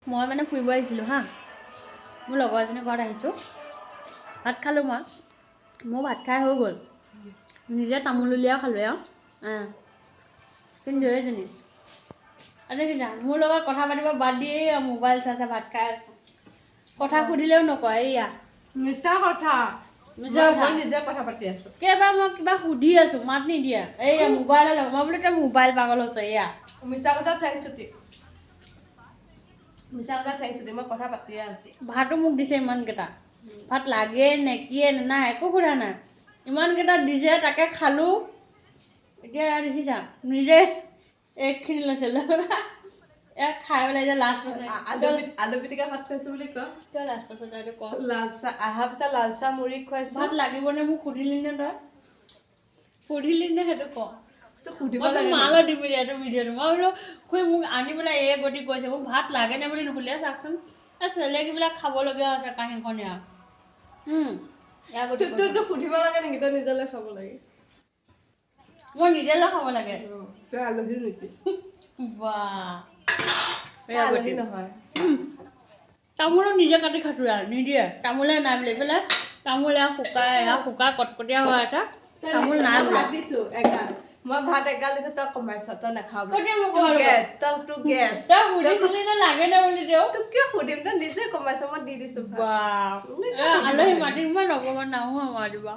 মই মানে ফুৰিব আহিছিলোঁ হা মোৰ লগৰ এজনী ঘৰত আহিছোঁ ভাত খালোঁ মোৰ ভাত খাই হৈ গ'ল নিজে তামোল উলিয়াই খালোঁ কিন্তু এইজনী দেখিছা মোৰ লগত কথা পাতিব বাদ দিয়ে মোবাইল চাই ভাত খাই আছে কথা সুধিলেও নকয় এইয়া মিছা কথা নিজে কথা পাতি আছোঁ কেইবাৰ মই কিবা সুধি আছোঁ মাত নিদিয়া এইয়া মোবাইলৰ মই বোলো তই মোবাইল পাগল হৈছে এয়া মিছা কথা ঠেংচুটি মিছা কথা ঠেংচুটি মই কথা পাতিয়ে আছোঁ ভাতো মোক দিছে ইমানকেইটা ভাত লাগে নে কিয়ে নে নাই একো সোধা নাই ইমানকেইটা দিছে তাকে খালোঁ এতিয়া দেখিছা নিজে একখিনি লৈছে এয়া খাই পেলাই এতিয়া লাষ্ট আলু পিটিকা ভাত খাইছোঁ বুলি ক তই লাষ্ট পাছত এইটো ক লাল চাহ অহা পিছত লাল চাহ মুড়ি খুৱাইছোঁ ভাত লাগিবনে মোক সুধিলি নে তই সুধিলি নে সেইটো ক তই সুধিব মই তোক লাগে মালৈ দিবি এইটো ভিডিঅ'টো মই বোলো খুৰী মোক আনি পেলাই এই গতি কৈছে মোক ভাত লাগেনে বুলি নুসুধিলে চাওকচোন এই চেলেকিবিলাক খাবলগীয়া হৈছে কাহিনীখনে আৰু ইয়াৰ গতি তই সুধিব লাগে নেকি তই নিজলৈ খাব লাগে মই নিজেলৈ খাব লাগে তই আলহী নেকি বাহ আলহী নহয় তামোলো নিজে কাটি খাতো আৰু নিদিয়ে তামোলে নাই বুলি এইফালে তামোল শুকাই কটকটীয়া হোৱা এটা তামোল নাই বোলে ভাত দিছোঁ এগাল মই ভাত এগাল দিছোঁ তই কমাইছ তই নাখাৱ কেতিয়া মোক তোৰ গেছ তই সুধিছিলি নে লাগে নে বুলি তেওঁ তোক কিয় সুধিম তই নিজে কমাইছ মই দি দিছোঁ বাহ আলহী মাতিব নকমান নাহো আমাৰ দিবা